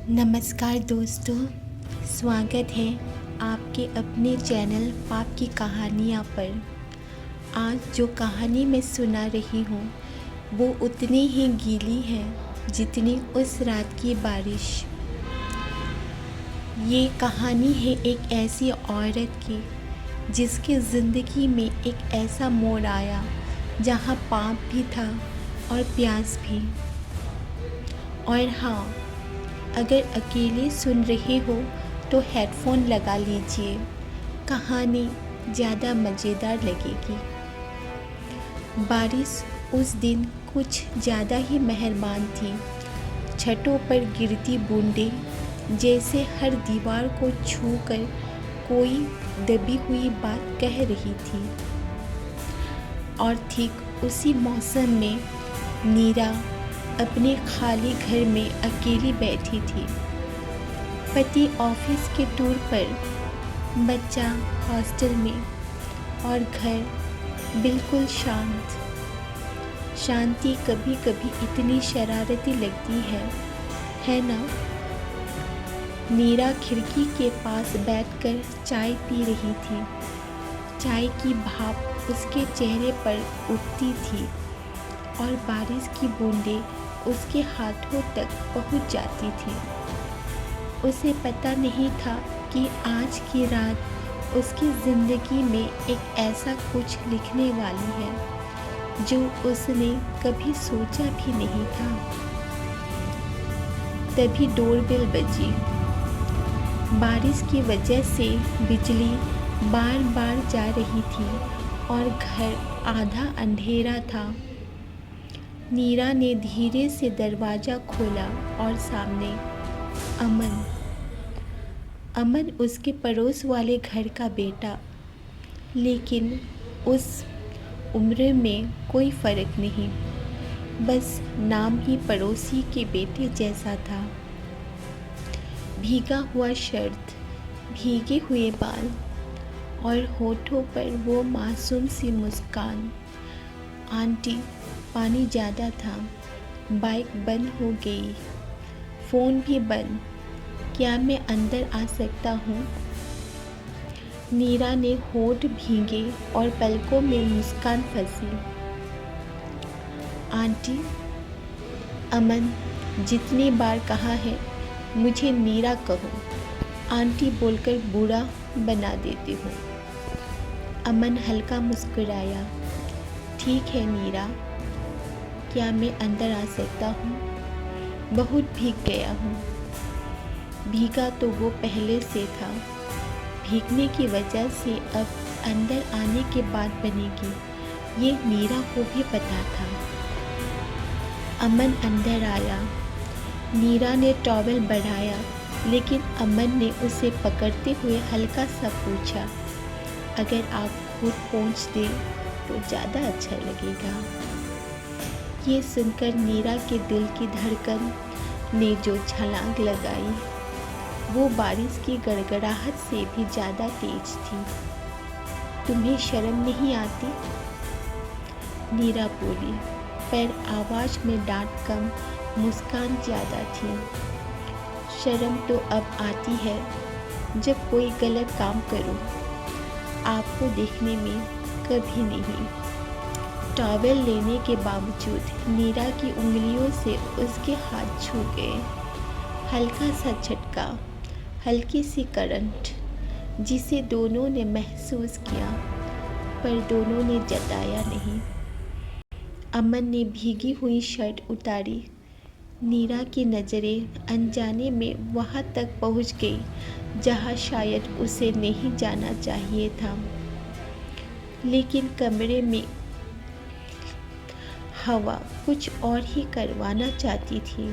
नमस्कार दोस्तों, स्वागत है आपके अपने चैनल पाप की कहानियाँ पर। आज जो कहानी मैं सुना रही हूँ वो उतनी ही गीली है जितनी उस रात की बारिश। ये कहानी है एक ऐसी औरत की जिसकी ज़िंदगी में एक ऐसा मोड़ आया जहाँ पाप भी था और प्यास भी। और हाँ, अगर अकेले सुन रहे हो तो हेडफोन लगा लीजिए, कहानी ज़्यादा मज़ेदार लगेगी। बारिश उस दिन कुछ ज़्यादा ही मेहरबान थी। छतों पर गिरती बूंदें जैसे हर दीवार को छूकर कोई दबी हुई बात कह रही थी। और ठीक उसी मौसम में नीरा अपने खाली घर में अकेली बैठी थी। पति ऑफिस के टूर पर, बच्चा हॉस्टल में और घर बिल्कुल शांत। शांति कभी कभी इतनी शरारती लगती है ना। नीरा खिड़की के पास बैठकर चाय पी रही थी। चाय की भाप उसके चेहरे पर उठती थी और बारिश की बूंदें उसके हाथों तक पहुंच जाती थी। उसे पता नहीं था कि आज की रात उसकी ज़िंदगी में एक ऐसा कुछ लिखने वाली है जो उसने कभी सोचा भी नहीं था। तभी डोरबेल बजी। बारिश की वजह से बिजली बार बार जा रही थी और घर आधा अंधेरा था। नीरा ने धीरे से दरवाज़ा खोला और सामने अमन उसके पड़ोस वाले घर का बेटा, लेकिन उस उम्र में कोई फ़र्क नहीं, बस नाम ही पड़ोसी के बेटे जैसा था। भीगा हुआ शर्ट, भीगे हुए बाल और होठों पर वो मासूम सी मुस्कान। आंटी, पानी ज़्यादा था। बाइक बंद हो गई, फ़ोन भी बंद। क्या मैं अंदर आ सकता हूँ? नीरा ने होठ भीगे और पलकों में मुस्कान फंसी। आंटी, अमन जितनी बार कहा है मुझे नीरा कहो, आंटी बोलकर बूढ़ा बना देती हूँ। अमन हल्का मुस्कुराया। ठीक है नीरा, क्या मैं अंदर आ सकता हूँ? बहुत भीग गया हूँ। भीगा तो वो पहले से था, भीगने की वजह से अब अंदर आने के बाद बनेगी, ये नीरा को भी पता था। अमन अंदर आया। नीरा ने टॉवेल बढ़ाया, लेकिन अमन ने उसे पकड़ते हुए हल्का सा पूछा, अगर आप खुद पहुँच दें तो ज़्यादा अच्छा लगेगा। ये सुनकर नीरा के दिल की धड़कन ने जो छलांग लगाई वो बारिश की गड़गड़ाहट से भी ज़्यादा तेज थी। तुम्हें शर्म नहीं आती? नीरा बोली, पर आवाज़ में डांट कम, मुस्कान ज़्यादा थी। शर्म तो अब आती है जब कोई गलत काम करूं, आपको देखने में कभी नहीं। टॉवेल लेने के बावजूद नीरा की उंगलियों से उसके हाथ छू गए। हल्का सा झटका, हल्की सी करंट, जिसे दोनों ने महसूस किया पर दोनों ने जताया नहीं। अमन ने भीगी हुई शर्ट उतारी। नीरा की नज़रें अनजाने में वहाँ तक पहुँच गई जहाँ शायद उसे नहीं जाना चाहिए था, लेकिन कमरे में हवा कुछ और ही करवाना चाहती थी।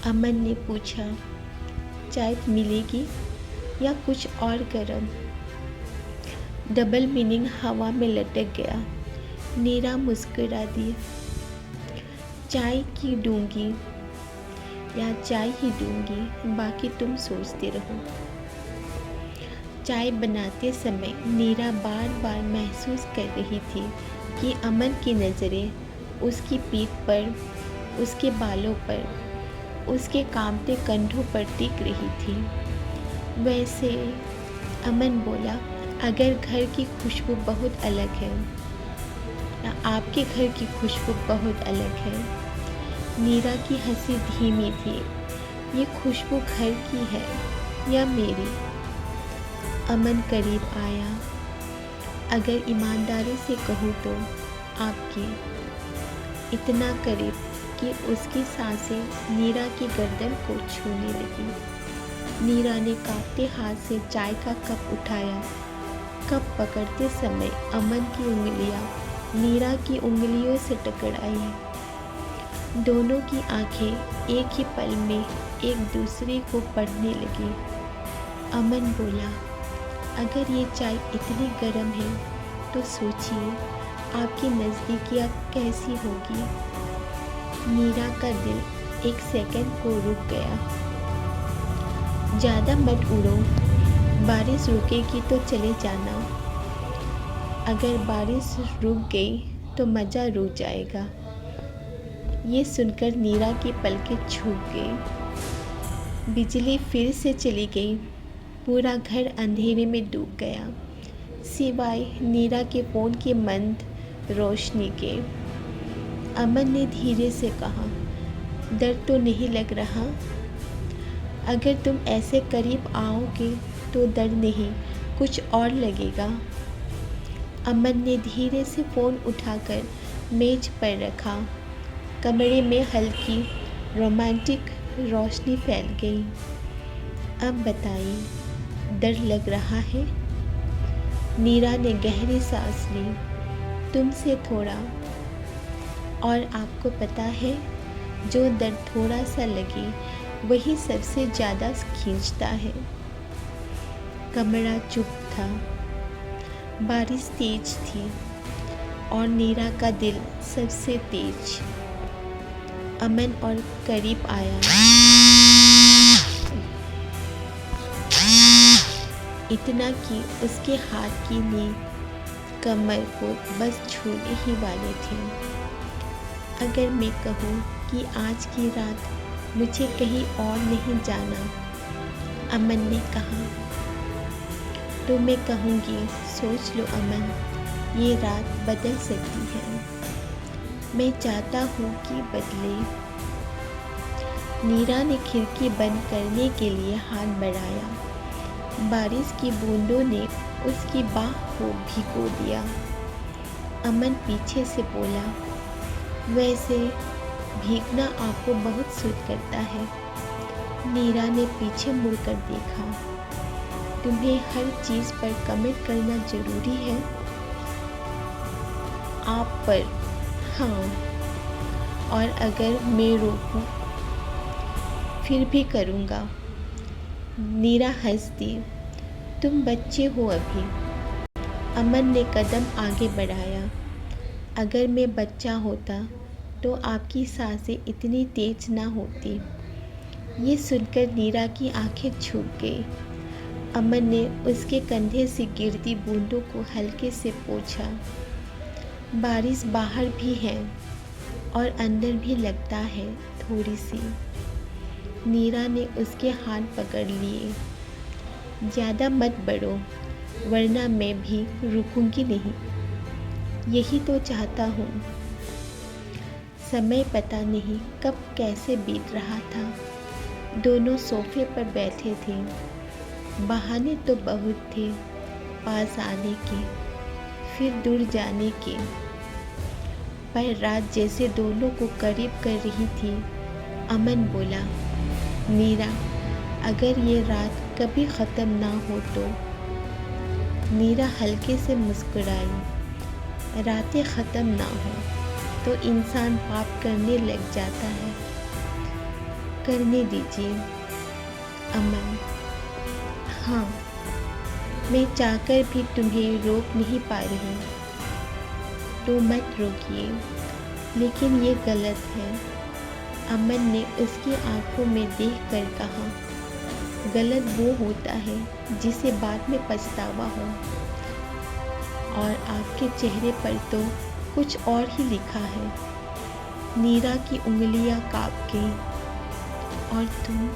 अमन ने पूछा, चाय मिलेगी या कुछ और गरम? डबल मीनिंग हवा में लटक गया। नीरा मुस्कुरा दी। चाय की दूंगी या चाय ही दूंगी, बाकी तुम सोचते रहो। चाय बनाते समय नीरा बार बार महसूस कर रही थी कि अमन की नज़रें उसकी पीठ पर, उसके बालों पर, उसके कांपते कंधों पर टिक रही थी। वैसे, अमन बोला, अगर घर की खुशबू बहुत अलग है या आपके घर की खुशबू बहुत अलग है। नीरा की हंसी धीमी थी। ये खुशबू घर की है या मेरी? अमन करीब आया। अगर ईमानदारी से कहूँ तो आपकी। इतना करीब कि उसकी सांसें नीरा की गर्दन को छूने लगी। नीरा ने कांपते हाथ से चाय का कप उठाया। कप पकड़ते समय अमन की उंगलियां नीरा की उंगलियों से टकराई। दोनों की आंखें एक ही पल में एक दूसरे को पढ़ने लगी। अमन बोला, अगर ये चाय इतनी गर्म है तो सोचिए आपकी नज़दीकियाँ कैसी होगी। नीरा का दिल एक सेकंड को रुक गया। ज़्यादा मत उड़ो, बारिश रुकेगी तो चले जाना। अगर बारिश रुक गई तो मज़ा रुक जाएगा। ये सुनकर नीरा की पलकें छूट गई। बिजली फिर से चली गई। पूरा घर अंधेरे में डूब गया, सिवाय नीरा के फ़ोन की मंद रोशनी के। अमन ने धीरे से कहा, डर तो नहीं लग रहा? अगर तुम ऐसे करीब आओगे तो डर नहीं, कुछ और लगेगा। अमन ने धीरे से फ़ोन उठाकर मेज पर रखा। कमरे में हल्की रोमांटिक रोशनी फैल गई। अब बताइए, डर लग रहा है? नीरा ने गहरी सांस ली। तुमसे थोड़ा। और आपको पता है, जो डर थोड़ा सा लगे वही सबसे ज़्यादा खींचता है। कमरा चुप था। बारिश तेज थी और नीरा का दिल सबसे तेज। अमन और करीब आया। इतना कि उसके हाथ की नींव कमर को बस छूने ही वाले थे। अगर मैं कहूँ कि आज की रात मुझे कहीं और नहीं जाना, अमन ने कहा, तो मैं कहूँगी, सोच लो अमन, ये रात बदल सकती है। मैं चाहता हूँ कि बदले। नीरा ने खिड़की बंद करने के लिए हाथ बढ़ाया। बारिश की बूंदों ने उसकी बाह को भिगो दिया। अमन पीछे से बोला, वैसे भीगना आपको बहुत सूट करता है। नीरा ने पीछे मुड़कर देखा। तुम्हें हर चीज़ पर कमेंट करना ज़रूरी है? आप पर? हाँ। और अगर मैं रोकूं फिर भी करूँगा। नीरा हंस दी। तुम बच्चे हो अभी। अमन ने कदम आगे बढ़ाया। अगर मैं बच्चा होता तो आपकी सांसें इतनी तेज ना होती। ये सुनकर नीरा की आंखें झुक गई। अमन ने उसके कंधे से गिरती बूंदों को हल्के से पोंछा। बारिश बाहर भी है और अंदर भी लगता है थोड़ी सी। नीरा ने उसके हाथ पकड़ लिए। ज़्यादा मत बढ़ो, वरना मैं भी रुकूंगी नहीं। यही तो चाहता हूँ। समय पता नहीं कब कैसे बीत रहा था। दोनों सोफे पर बैठे थे। बहाने तो बहुत थे, पास आने के, फिर दूर जाने के, पर रात जैसे दोनों को करीब कर रही थी। अमन बोला, नीरा, अगर ये रात कभी ख़त्म ना हो तो? नीरा हल्के से मुस्कुराई। रातें ख़त्म ना हो तो इंसान पाप करने लग जाता है। करने दीजिए अमन। हाँ, मैं चाहकर भी तुम्हें रोक नहीं पा रही, तो मत रोकिए। लेकिन ये गलत है। अमन ने उसकी आंखों में देखकर कहा, गलत वो होता है जिसे बाद में पछतावा हो। और आपके चेहरे पर तो कुछ और ही लिखा है। नीरा की उंगलियां कांप गईं। और तुम?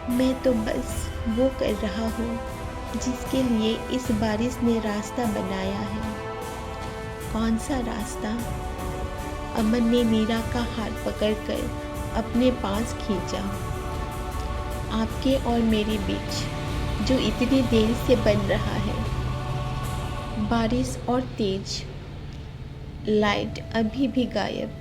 मैं तो बस वो कर रहा हूँ जिसके लिए इस बारिश ने रास्ता बनाया है। कौन सा रास्ता? अमन ने नीरा का हाथ पकड़कर अपने पास खींचा। आपके और मेरे बीच जो इतनी देर से बन रहा है। बारिश और तेज लाइट अभी भी गायब।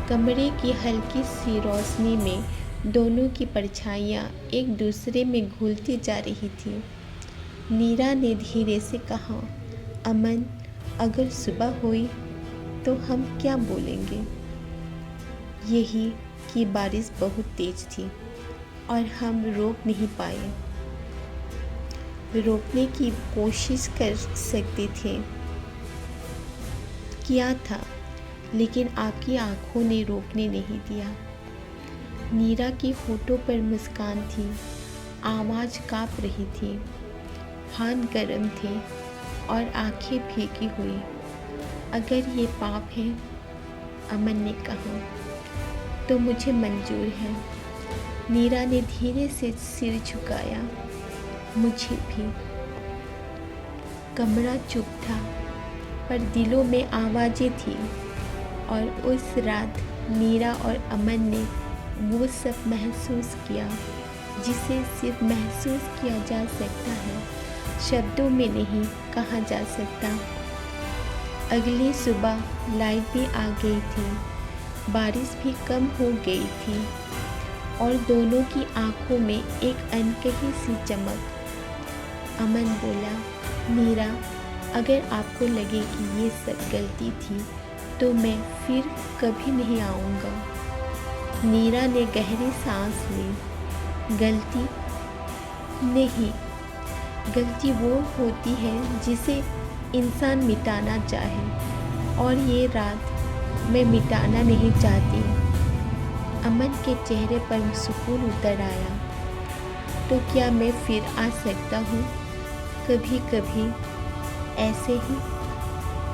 कमरे की हल्की सी रोशनी में दोनों की परछाइयाँ एक दूसरे में घुलती जा रही थी। नीरा ने धीरे से कहा, अमन, अगर सुबह हुई तो हम क्या बोलेंगे? यही कि बारिश बहुत तेज थी और हम रोक नहीं पाए। रोकने की कोशिश कर सकते थे, किया था, लेकिन आपकी आंखों ने रोकने नहीं दिया। नीरा की होठों पर मुस्कान थी, आवाज़ काँप रही थी, हाथ गर्म थे और आंखें भीगी हुई। अगर ये पाप है, अमन ने कहा, तो मुझे मंजूर है। नीरा ने धीरे से सिर झुकाया। मुझे भी। कमरा चुप था, पर दिलों में आवाज़ें थीं और उस रात नीरा और अमन ने वो सब महसूस किया जिसे सिर्फ महसूस किया जा सकता है, शब्दों में नहीं कहा जा सकता। अगली सुबह लाइट भी आ गई थी, बारिश भी कम हो गई थी और दोनों की आंखों में एक अनकही सी चमक। अमन बोला, नीरा, अगर आपको लगे कि ये सब गलती थी तो मैं फिर कभी नहीं आऊँगा। नीरा ने गहरी सांस ली। गलती नहीं, गलती वो होती है जिसे इंसान मिटाना चाहे, और ये रात मैं मिटाना नहीं चाहती। अमन के चेहरे पर सुकून उतर आया। तो क्या मैं फिर आ सकता हूँ कभी कभी ऐसे ही?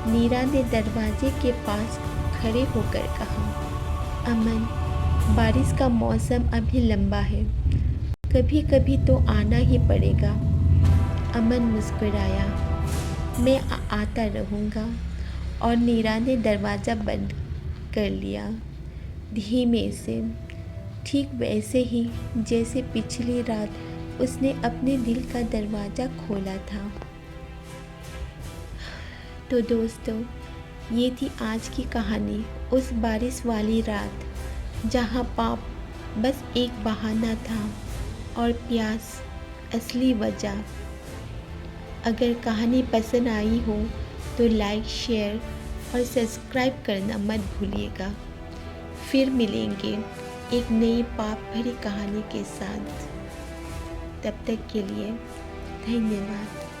नीरा ने दरवाजे के पास खड़े होकर कहा। अमन, बारिश का मौसम अभी लंबा है, कभी कभी तो आना ही पड़ेगा। अमन मुस्कुराया। मैं आता रहूँगा। और नीरा ने दरवाज़ा बंद कर लिया, धीमे से, ठीक वैसे ही जैसे पिछली रात उसने अपने दिल का दरवाज़ा खोला था। तो दोस्तों, ये थी आज की कहानी, उस बारिश वाली रात जहाँ पाप बस एक बहाना था और प्यास असली वजह। अगर कहानी पसंद आई हो तो लाइक, शेयर और सब्सक्राइब करना मत भूलिएगा। फिर मिलेंगे एक नई पाप भरी कहानी के साथ। तब तक के लिए धन्यवाद।